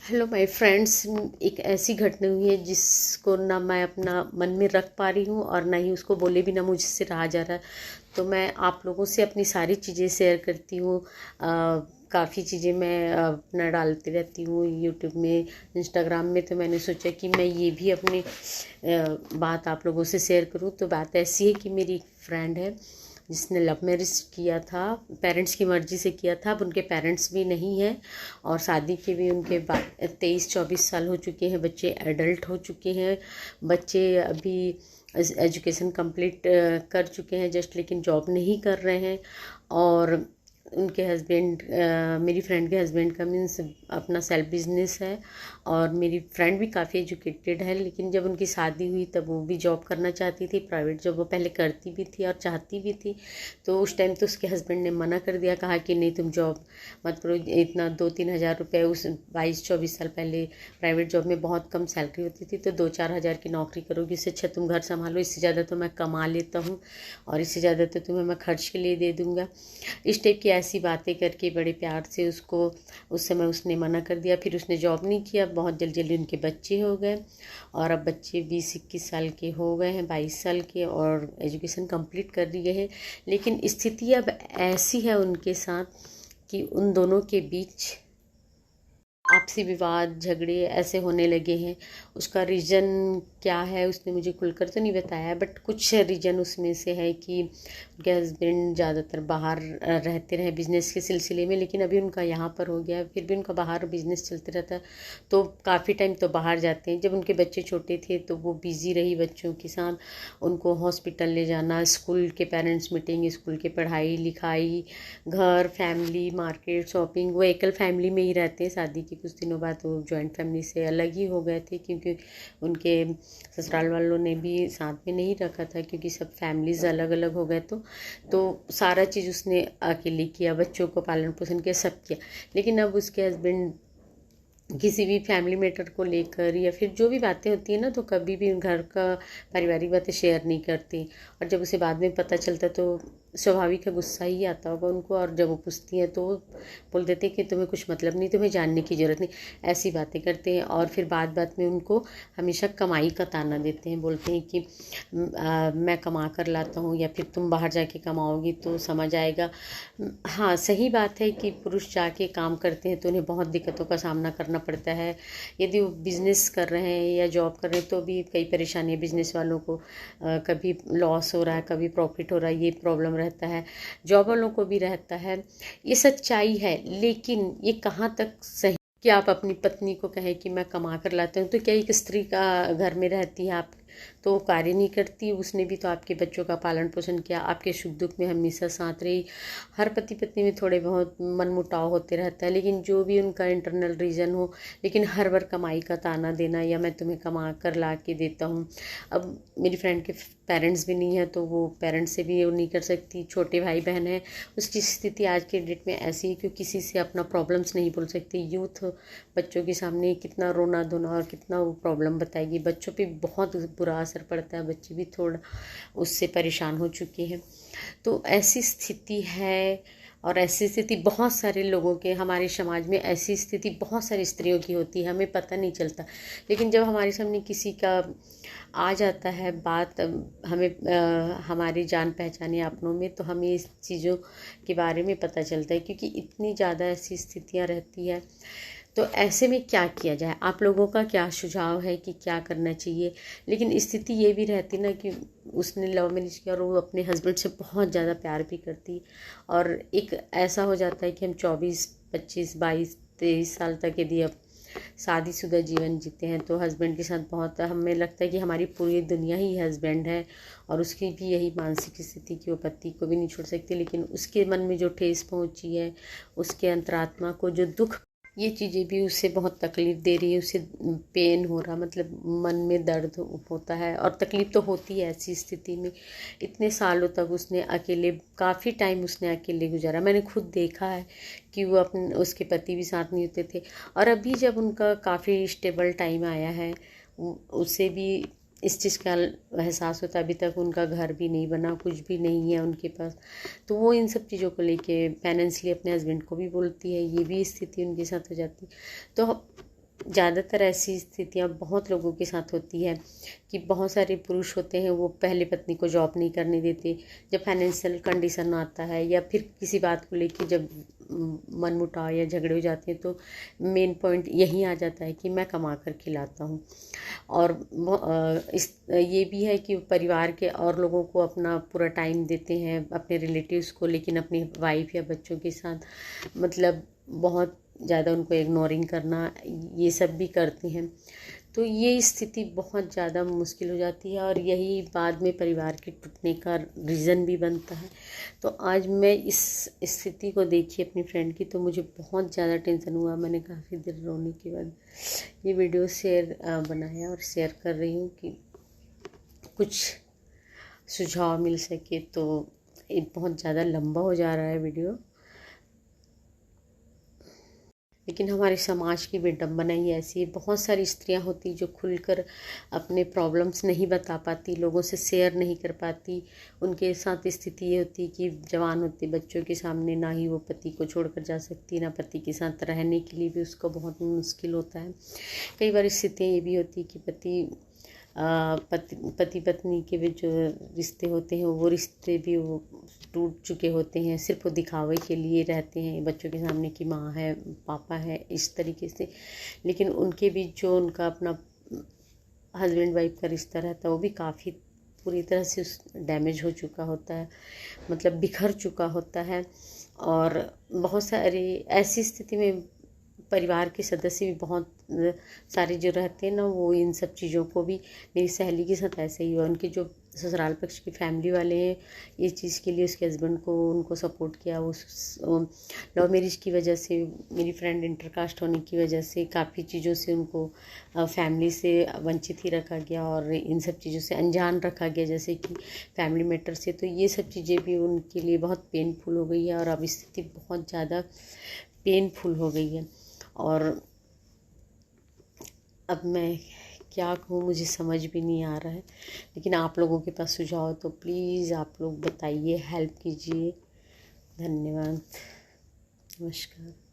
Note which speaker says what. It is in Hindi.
Speaker 1: Hello my friends. एक ऐसी घटना हुई है जिसको ना मैं अपना मन में रख पा रही हूँ और ना ही उसको बोले बिना मुझसे रहा जा रहा है। तो मैं आप लोगों से अपनी सारी चीज़ें शेयर करती हूँ। काफ़ी चीज़ें मैं अपना डालती रहती हूँ यूट्यूब में, इंस्टाग्राम में। तो मैंने सोचा कि मैं ये भी अपनी बात आप लोगों से शेयर करूँ। तो बात ऐसी है कि मेरी एक फ्रेंड है जिसने लव मैरिज किया था, पेरेंट्स की मर्ज़ी से किया था। अब उनके पेरेंट्स भी नहीं हैं और शादी के भी उनके 23-24 साल हो चुके हैं। बच्चे एडल्ट हो चुके हैं। बच्चे अभी एजुकेशन कंप्लीट कर चुके हैं जस्ट, लेकिन जॉब नहीं कर रहे हैं। और उनके हस्बैंड, मेरी फ्रेंड के हस्बैंड का मीन्स अपना सेल्फ बिजनेस है। और मेरी फ्रेंड भी काफ़ी एजुकेटेड है, लेकिन जब उनकी शादी हुई तब वो भी जॉब करना चाहती थी। प्राइवेट जॉब वो पहले करती भी थी और चाहती भी थी। तो उस टाइम तो उसके हस्बैंड ने मना कर दिया, कहा कि नहीं तुम जॉब मत करो। इतना 2-3 हज़ार रुपये उस 22-24 साल पहले प्राइवेट जॉब में बहुत कम सैलरी होती थी। तो 2-4 हज़ार की नौकरी करोगी, इससे अच्छा तुम घर संभालो। इससे ज़्यादा तो मैं कमा लेता हूँ और इससे ज़्यादा तो तुम्हें मैं खर्च के लिए दे दूँगा। इस टाइप की ऐसी बातें करके बड़े प्यार से उसको उस समय उसने मना कर दिया। फिर उसने जॉब नहीं किया। बहुत जल्दी जल्दी उनके बच्चे हो गए और अब बच्चे 20-21 साल के हो गए हैं, 22 साल के, और एजुकेशन कंप्लीट कर लिए हैं। लेकिन स्थिति अब ऐसी है उनके साथ कि उन दोनों के बीच आपसी विवाद, झगड़े ऐसे होने लगे हैं। उसका रीज़न क्या है उसने मुझे खुलकर तो नहीं बताया, बट कुछ रीज़न उसमें से है कि उनके हस्बैंड ज़्यादातर बाहर रहते रहे बिज़नेस के सिलसिले में। लेकिन अभी उनका यहाँ पर हो गया, फिर भी उनका बाहर बिज़नेस चलते रहता है। तो काफ़ी टाइम तो बाहर जाते हैं। जब उनके बच्चे छोटे थे तो वो बिज़ी रही बच्चों के साथ, उनको हॉस्पिटल ले जाना, स्कूल के पेरेंट्स मीटिंग, स्कूल के पढ़ाई लिखाई, घर, फैमिली, मार्केट, शॉपिंग। वो एकल फैमिली में ही रहते हैं। शादी के कुछ दिनों बाद वो जॉइंट फैमिली से अलग ही हो गए थे, क्योंकि उनके ससुराल वालों ने भी साथ में नहीं रखा था, क्योंकि सब फैमिलीज़ अलग अलग हो गए। तो सारा चीज़ उसने अकेले किया, बच्चों को पालन पोषण किया, सब किया। लेकिन अब उसके हस्बैंड किसी भी फैमिली मैटर को लेकर या फिर जो भी बातें होती है ना, तो कभी भी घर का पारिवारिक बातें शेयर नहीं करती। और जब उसे बाद में पता चलता तो स्वाभाविक है गुस्सा ही आता होगा उनको। और जब वो पूछती हैं तो वो बोल देते हैं कि तुम्हें कुछ मतलब नहीं, तुम्हें जानने की ज़रूरत नहीं, ऐसी बातें करते हैं। और फिर बात बात में उनको हमेशा कमाई का ताना देते हैं। बोलते हैं कि मैं कमा कर लाता हूँ या फिर तुम बाहर जाके कमाओगी तो समझ आएगा। हाँ, सही बात है कि पुरुष जाके काम करते हैं तो उन्हें बहुत दिक्कतों का सामना करना पड़ता है। यदि वो बिज़नेस कर रहे हैं या जॉब कर रहे हैं तो भी कई परेशानी बिज़नेस वालों को, कभी लॉस हो रहा है, कभी प्रॉफिट हो रहा है, ये प्रॉब्लम रहता है। जॉब वालों को भी रहता है। ये सच्चाई है, लेकिन ये कहाँ तक सही कि आप अपनी पत्नी को कहें कि मैं कमा कर लाता हूँ। तो क्या एक स्त्री का घर में रहती है आप तो वो कार्य नहीं करती? उसने भी तो आपके बच्चों का पालन पोषण किया, आपके सुख दुख में हमेशा साथ रही। हर पति पत्नी में थोड़े बहुत मनमुटाव होते रहता है, लेकिन जो भी उनका इंटरनल रीज़न हो, लेकिन हर बार कमाई का ताना देना या मैं तुम्हें कमा कर ला के देता हूँ। अब मेरी फ्रेंड के पेरेंट्स भी नहीं है तो वो पेरेंट्स से भी वो नहीं कर सकती। छोटे भाई बहन है, उसकी स्थिति आज के डेट में ऐसी है कि किसी से अपना प्रॉब्लम्स नहीं बोल सकती। यूथ बच्चों के सामने कितना रोना धोना और कितना वो प्रॉब्लम बताएगी। बच्चों पे बहुत बुरा असर पड़ता है, बच्चे भी थोड़ा उससे परेशान हो चुके हैं। तो ऐसी स्थिति है। और ऐसी स्थिति बहुत सारे लोगों के, हमारे समाज में ऐसी स्थिति बहुत सारी स्त्रियों की होती है, हमें पता नहीं चलता। लेकिन जब हमारे सामने किसी का आ जाता है बात, हमें हमारी जान पहचाने अपनों में, तो हमें इस चीज़ों के बारे में पता चलता है, क्योंकि इतनी ज़्यादा ऐसी स्थितियाँ रहती है। तो ऐसे में क्या किया जाए? आप लोगों का क्या सुझाव है कि क्या करना चाहिए? लेकिन स्थिति ये भी रहती ना कि उसने लव मैरिज किया और वो अपने हस्बैंड से बहुत ज़्यादा प्यार भी करती। और एक ऐसा हो जाता है कि हम 24, 25, 22, 23 साल तक यदि अब शादीशुदा जीवन जीते हैं तो हस्बैंड के साथ बहुत, हमें लगता है कि हमारी पूरी दुनिया ही हस्बैंड है। और उसकी भी यही मानसिक स्थिति कि वो पति को भी नहीं छोड़ सकती। लेकिन उसके मन में जो ठेस पहुंची है, उसके अंतरात्मा को जो दुख, ये चीज़ें भी उसे बहुत तकलीफ़ दे रही है। उसे पेन हो रहा, मतलब मन में दर्द होता है और तकलीफ़ तो होती है ऐसी स्थिति में। इतने सालों तक उसने अकेले, काफ़ी टाइम उसने अकेले गुजारा। मैंने खुद देखा है कि वो अपने, उसके पति भी साथ नहीं होते थे। और अभी जब उनका काफ़ी स्टेबल टाइम आया है, उसे भी इस चीज़ का एहसास होता है। अभी तक उनका घर भी नहीं बना, कुछ भी नहीं है उनके पास। तो वो इन सब चीज़ों को लेके फाइनेंशियली अपने हस्बैंड को भी बोलती है, ये भी स्थिति उनके साथ हो जाती। तो ज़्यादातर ऐसी स्थितियाँ बहुत लोगों के साथ होती है कि बहुत सारे पुरुष होते हैं, वो पहले पत्नी को जॉब नहीं करने देते। जब फाइनेंशियल कंडीशन आता है या फिर किसी बात को लेके जब मनमुटाव या झगड़े हो जाते हैं, तो मेन पॉइंट यही आ जाता है कि मैं कमा कर खिलाता हूँ। और ये भी है कि परिवार के और लोगों को अपना पूरा टाइम देते हैं, अपने रिलेटिव्स को, लेकिन अपनी वाइफ या बच्चों के साथ मतलब बहुत ज़्यादा उनको इग्नोरिंग करना, ये सब भी करते हैं। तो ये स्थिति बहुत ज़्यादा मुश्किल हो जाती है और यही बाद में परिवार के टूटने का रीज़न भी बनता है। तो आज मैं इस स्थिति को देखी अपनी फ्रेंड की, तो मुझे बहुत ज़्यादा टेंशन हुआ। मैंने काफ़ी देर रोने के बाद ये वीडियो बनाया और शेयर कर रही हूँ कि कुछ सुझाव मिल सके। तो ये बहुत ज़्यादा लंबा हो जा रहा है वीडियो, लेकिन हमारे समाज की विडंबना ही ऐसी है। बहुत सारी स्त्रियां होती जो खुलकर अपने प्रॉब्लम्स नहीं बता पाती, लोगों से शेयर नहीं कर पाती। उनके साथ स्थिति ये होती कि जवान होते बच्चों के सामने ना ही वो पति को छोड़कर जा सकती, ना पति के साथ रहने के लिए भी उसको बहुत मुश्किल होता है। कई बार स्थितियाँ ये भी होती कि पति पत्नी के भी जो रिश्ते होते हैं, वो रिश्ते भी वो टूट चुके होते हैं। सिर्फ वो दिखावे के लिए रहते हैं बच्चों के सामने कि माँ है, पापा है, इस तरीके से। लेकिन उनके बीच जो उनका अपना हस्बैंड वाइफ का रिश्ता रहता है, वो भी काफ़ी पूरी तरह से डैमेज हो चुका होता है, मतलब बिखर चुका होता है। और बहुत सारी ऐसी स्थिति में परिवार के सदस्य भी बहुत सारे जो रहते हैं ना, वो इन सब चीज़ों को भी, मेरी सहेली के साथ ऐसे ही हुआ। उनके जो ससुराल पक्ष की फैमिली वाले हैं, ये चीज़ के लिए उसके हस्बैंड को उनको सपोर्ट किया। उस लव मैरिज की वजह से, मेरी फ्रेंड इंटरकास्ट होने की वजह से काफ़ी चीज़ों से उनको फैमिली से वंचित ही रखा गया और इन सब चीज़ों से अनजान रखा गया, जैसे कि फैमिली मैटर से। तो ये सब चीज़ें भी उनके लिए बहुत पेनफुल हो गई है और अब स्थिति बहुत ज़्यादा पेनफुल हो गई है। और अब मैं क्या कहूँ, मुझे समझ भी नहीं आ रहा है। लेकिन आप लोगों के पास सुझाव तो प्लीज़ आप लोग बताइए, हेल्प कीजिए। धन्यवाद, नमस्कार।